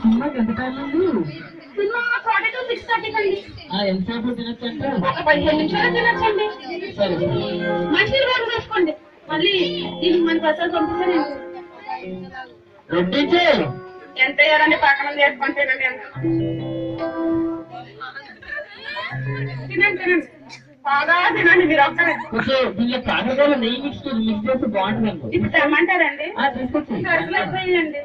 సినిమాకి ఎంత టైం ఉంది? సినిమా 6:30 అండి. ఎంతసేపు తినొచ్చు అంటే ఒక 15 నిమిషాలు తినొచ్చండి. సరే మంచి రోజు చేసుకోండి. మళ్ళీ దీనికి మన ప్రసాద్ పంపిస్తాను. వడ్డించే ఎంత వేయాలండి? పక్కన చేసుకుంటేనండి ఎంత తినండి తినండి, బాగా తినండి మీరు ఒక్కరే. దీంట్లో కాకరకాయలు నెయ్యి మిక్స్ చేస్తే బాగుంటుందండి. ఇప్పుడు తెమ్మంటారండి? తీసుకొచ్చి సరుకులు అయిపోయిందండి.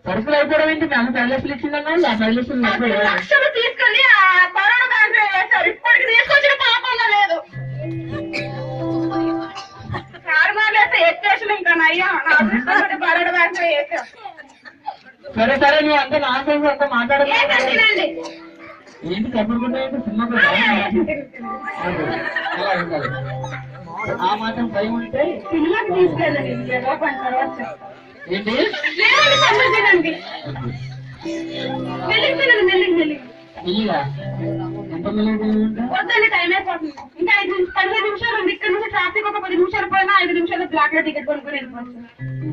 సరుకులు అయిపోవడం ఏంటి? మేము 10 లక్షలు ఇచ్చిందన్నా 10 లక్షలు లక్షలు తీసుకొని ఆ కరోనా బ్యాంక్ వేశారు. ఇప్పటికి తీసుకొచ్చిన పాపంలో లేదు. కారణాలు అయితే ఎత్తేసిన ఇంకా నయ్యా కరోనా బ్యాంక్ వేసాం. సరే సరే నువ్వు అంతా నాన్సెన్స్ అంతా మాట్లాడలేదు. ఏంటి చెప్పకుండా సినిమా ఆ మాత్రం భయం ఉంటే సినిమాకి తీసుకెళ్ళండి. ఏంటి తినండి మెల్లిగా తినండి, మెల్లిగా మెల్లిగా. వద్దండి, టైం అయిపోతుంది. ఇంకా 15 నిమిషాలు ఉంది. ఇక్కడ నుంచి ట్రాఫిక్ ఒక 10 నిమిషాలు పోయినా 5 నిమిషాలు బ్లాక్ లో టికెట్ కొనుక్కొని వెళ్ళిపోవచ్చు.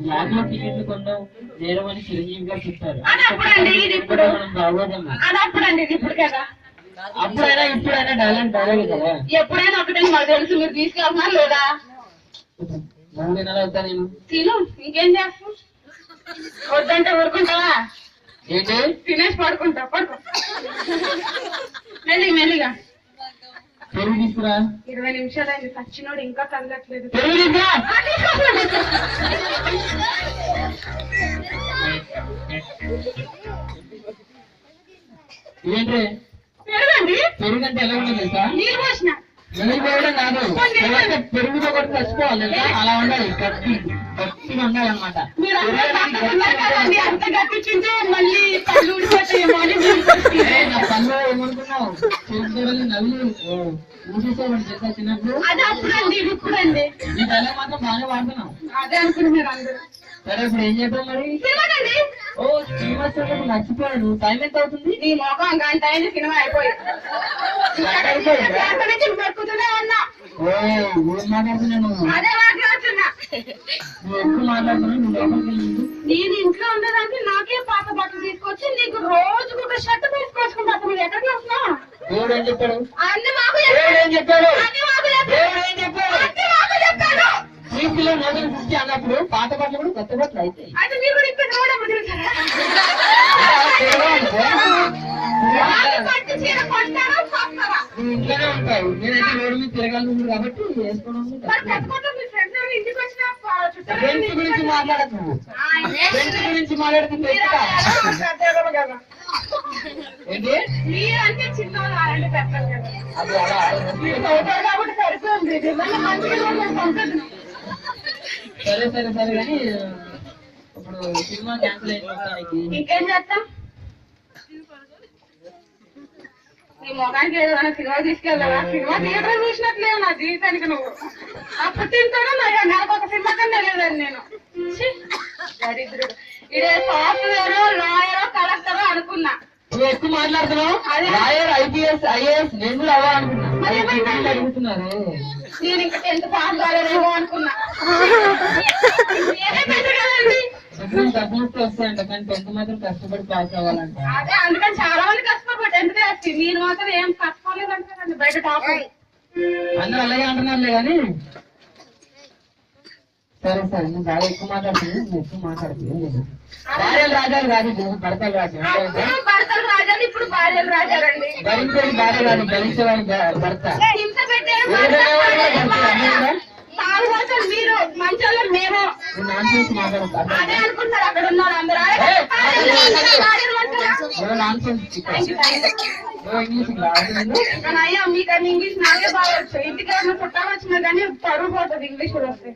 బ్లాక్ లో టికెట్లు కొన్నాం నేరమని చిరంజీవి గారు చెప్పారు. అది అప్పుడండి, ఇది ఇప్పుడు. అది అప్పుడండి, ఇది ఇప్పుడు కదా. అప్పుడైనా ఇప్పుడైనా డైలాగ్ కదా. ఎప్పుడైనా ఒకటే మాకు తెలుసు. మీరు తీసుకెళ్తున్నారు లేదా? 3 నెలలు అవుతా నేను తిను, ఇంకేం చేస్తాం? వద్దంటే ఊరుకుంటావా? ఏంటి తినేసి పడుకుంటా, పడుకో మెల్లిగా మెల్లిగా. పెరుగు తీసుకురా. 20 నిమిషాలు అయింది, సచ్చినోడు ఇంకా కదలట్లేదు. పెరుగు తీసుకురా. ఏంటి పెరుగండి? పెరుగు అంటే ఎలా ఉండదు తెలుసా? నీళ్ళు పోసిన. నీళ్ళు పోయడం కాదు, పెరుగుతో కూడా చచ్చిపోవాలి. అలా ఉండాలి, గట్టిగా ఉండాలన్నమాట. మీరు కదండి, అంత గట్టించుంటే మళ్ళీ పళ్ళు ఊడిపోతాయేమో అని. నా పళ్ళు ఏమనుకున్నావు? చేతులు నవ్వి ఊసేసేవాడు చేస్తా చిన్నప్పుడు. అది అప్పుడండి, ఇది ఇప్పుడండి. ఈ తల మాత్రం బాగానే వాడుతున్నావు. అదే అనుకుంటున్నారు అందరూ. సరే ఇప్పుడు ఏం చెప్పావు మరి? సినిమాకండి. ఓ సినిమా మర్చిపోయాడు. టైం ఎంత అవుతుంది? నీ మొఖం గంట అయింది, సినిమా అయిపోయింది. పెట్టుకుతూనే ఉన్నా. ఓ ఏం మాట్లాడుతున్నాను? అదే మాట్లాడుతున్నా. నువ్వు ఎక్కువ మాట్లాడుతున్నావు. నువ్వు లోపలికి వెళ్ళి నేను ఇంట్లో ఉండడానికి నాకే పాత బట్టలు తీసుకొచ్చి నీకు రోజుకు ఒక షర్ట్ తీసుకొచ్చుకుంటా. నువ్వు ఎక్కడికి వస్తున్నావు? దేవుడు ఏం చెప్పాడు? అన్ని మాకు దేవుడు ఏం చెప్పాడు? దేవుడు ఏం చెప్పాడు? అన్ని మాకు చెప్పాడు. ఈ పిల్లలు నోదలు సృష్టి అన్నప్పుడు పాత బట్టలు కూడా కొత్త బట్టలు అవుతాయి. అయితే మీరు కూడా ఇక్కడ చూడము తెలుసారా? పట్టు చీర కొంటారా వస్తారా? నువ్వు ఇంట్లోనే ఉంటావు. నేనైతే రోడ్డు మీద తిరగాలి కాబట్టి వేసుకోవడం. ఇంటికి వచ్చిన ఫ్రెండ్స్ గురించి మాట్లాడకు. ఫ్రెండ్స్ గురించి మాట్లాడుతుంది ఏంటి? మీరంటే చిన్నవాళ్ళు, ఆడంటే పెద్దలు కదా. అది అలా కాబట్టి సరిపోయింది. సరే సరే సరే కానీ ఇప్పుడు సినిమా క్యాన్సిల్ అయిపోతానికి ఇంకేం చేస్తాం? నీ మొగానికి ఏదైనా సినిమా తీసుకెళ్ళావా? సినిమా థియేటర్ చూసినట్లేవు నా జీవితానికి. నువ్వు అప్పుడు తింటాను నాకు ఒక సినిమా కన్నా వెళ్ళేదాన్ని నేను. దరిద్రుడు. ఇదే సాఫ్ట్వేర్, లాయర్, కలెక్టర్ అనుకున్నా. నువ్వు ఎక్కువ మాట్లాడుతున్నావు. లాయర్, ఐపీఎస్, ఐఏఎస్ నేను కూడా అవ్వ అనుకున్నా. అడుగుతున్నారు. నేను ఇంకా 10th పాస్ కాలేదేమో అనుకున్నా. డబ్బులు వస్తాయంట కానీ 10th మాత్రం కష్టపడి పాస్ అవ్వాలంట. అదే అందుకని చాలా మంది కష్టపడి 10th క్లాస్. నేను మాత్రం ఏం కష్టపడలేదంటే బయట టాప్. అందరూ అలాగే అంటున్నారులే కానీ సరే సరే నువ్వు బాగా ఎక్కువ మాట్లాడుతుంది. నువ్వు ఎక్కువ మాట్లాడుతుంది. భార్యలు రాజాలు కాదు, భర్తలు రాజాలు. భర్తలు రాజాలు, ఇప్పుడు భార్యలు రాజాలండి. భరించేది భార్య కాదు, భరించేవాడి భర్త. హింస పెట్టారు మీరు, మంచోళ్ళు మేము. అదే అనుకుంటారు అక్కడ ఉన్నారు అందరూ. అయ్యా మీకన్నా ఇంగ్లీష్ నాకే బాగా వచ్చు. ఇంటికి ఏమన్నా చుట్టాలు వచ్చినా కానీ పరువు పోతుంది ఇంగ్లీష్ కూడా వస్తే.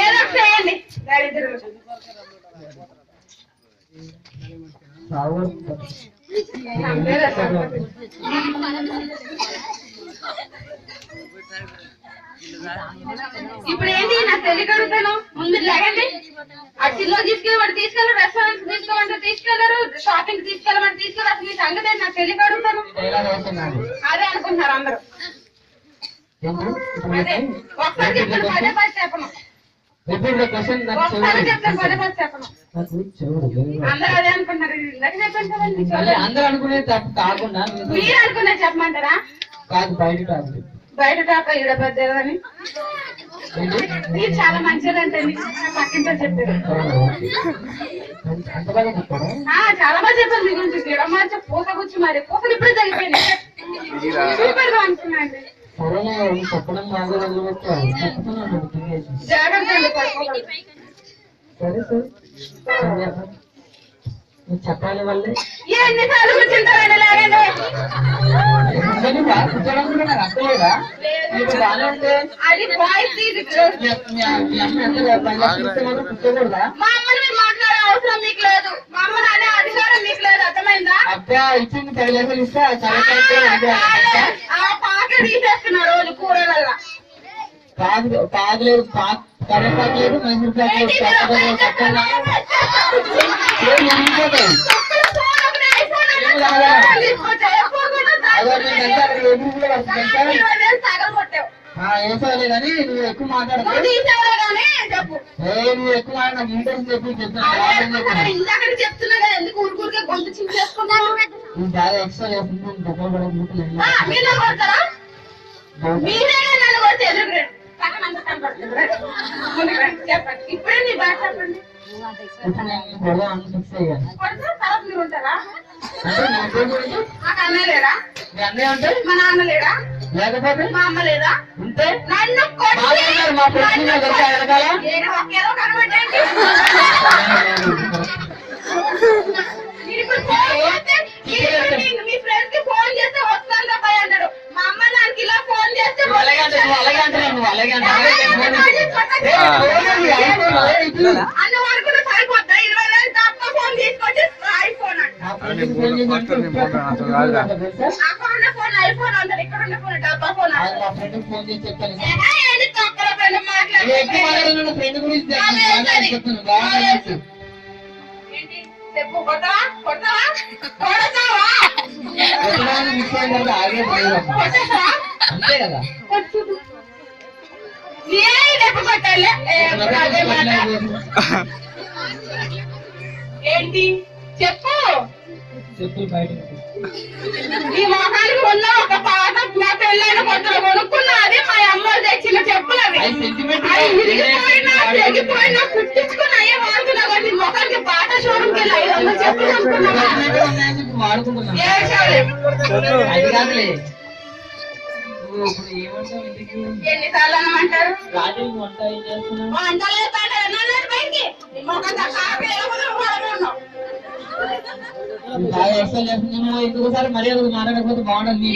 ఏదో చేయండి దరిద్రులు. ఇప్పుడు ఏంటి నాకు తెలియగలుగుతాను. ముందు లేకండి. ఆ సినిమా తీసుకెళ్ళి తీసుకెళ్ళరు, రెస్టారెంట్ తీసుకోమంటే తీసుకెళ్లరు, షాపింగ్ తీసుకెళ్ళమంటే తీసుకెళ్ళరు. అసలు మీ సంగతి నాకు తెలియగలుగుతాను. అదే అనుకుంటున్నారు అందరూ. అదే ఒకసారి చెప్తాను, పదే పది చెప్పను. రిపీట్ క్వశ్చన్ నాకు ఒకసారి చెప్తాను పదే పదే చెప్పను చెవుడు అందరూ అదే అనుకుంటారు ఇందాక చెప్పాను కదండి మళ్ళీ అందరూ అనుకునేది తప్పు కాకుండా మీరు అనుకున్నా చెప్పమంటారా కాదు బయట కాదు బయట టాక ఈడ పెద్దదని మీరు చాలా మంచిదంటే పక్కింటో చెప్పారు అంత బాగా చెప్పాడు చాలా బాగా చెప్పారు మీ గురించి గిడ మార్చ పూత కూర్చు మరి పూతలు ఇప్పుడే తగ్గిపోయినాయి సూపర్ గా అనుకున్నాండి సరేనా చెప్పడం బాగా వదిలిపెట్టావు చెప్తున్నాను జాగ్రత్త అండి పడుకోవాలి సరే సరే నువ్వు చెప్పాలి వాళ్ళే ఎన్నిసార్లు కూర్చుంటారండి లాగండి కూర్చోడం కూడా నాకు అర్థలేదా నీకు బాగానే ఉంటే అది బాయ్స్ మీ అమ్మ ఎంత కూర్చోకూడదా మా అమ్మని మీరు మాట్లాడే అవసరం మీకు లేదు మా అమ్మని అనే అధికారం మీకు లేదు అర్థమైందా అబ్బా ఇచ్చింది 10 లక్షలు ఇస్తే చదివే ఆ పాక తీసేస్తున్నా రోజు కూరలల్లా కాదు కాదులేదు కరేపాకు లేదు మైసూర్ పాకు లేదు వేసేవాలే కానీ నువ్వు ఎక్కువ మాట్లాడదు నువ్వు ఎక్కువ నాకు ఇంట్రెస్ట్ చెప్పి చెప్తున్నా కదా ఎందుకు ఊరుకూరికే గొంతు చించేసుకున్నాను బాగా ఎక్స్ట్రా చేస్తుంది మీరు కొడతారా మీరే నన్ను కొడితే ఎదురు చెప్పండి ఇప్పుడే నీ బాగా చెప్పండి ఫిక్స్ అయ్యాను కొడితే తర్వాత మీరు ఉంటారా అంటే మాకు అన్న లేడా మీ అన్నయ్య అంటే మా నాన్న లేడా లేకపోతే మా అమ్మ లేదా ఉంటే నన్ను మా ఫ్రెండ్స్ వెనకాల ఒకేదో కనబట్టండి మీరు ఇప్పుడు ఫోన్ చేస్తే మీ ఫ్రెండ్స్ కి ఫోన్ చేస్తే వస్తాను తప్ప అంటాడు మా అమ్మ నాన్నకి ఇలా ఫోన్ చేస్తే అన్న వరకు సరిపోద్దా 20,000 తప్ప ఫోన్ తీసుకొచ్చి ఐఫోన్ అంట అక్కడ ఉండే ఫోన్ ఐఫోన్ అంటారు ఇక్కడ ఉండే ఫోన్ డబ్బా ఫోన్ అంటారు ఫోన్ చేసి చెప్తాను ఏంటి తొక్కల ఫ్రెండ్ మాట్లాడుతుంది ఫ్రెండ్ గురించి ఏంటి చెప్పు కొడతావా కొడతావా కొడతావా కొట్టేస్తావా అంతే కదా ఏంటి చెప్పు చెప్పు బయట ఈ మొహానికి ఉన్న ఒక పాట నా పెళ్ళైన కొత్తలో కొనుక్కున్నా అది మా అమ్మ తెచ్చిన చెప్పులు అవి ఇరిగిపోయినా తెగిపోయినా కుట్టించుకుని అయ్యే వాడుతున్నా కానీ మొఖానికి పాట షోరూమ్కి వెళ్ళి 500 చెప్పులు కొనుక్కున్నా అది కాదులే ఎన్నిసార్లు అనమంటారు రాజు వంట ఏం చేస్తున్నావు వంటలేదు బయటికి మొఖం బాగా ఎక్సైజ్ చేస్తున్నాము ఇంకొకసారి మర్యాద మాట్లాడకపోతే బాగుండదు మీ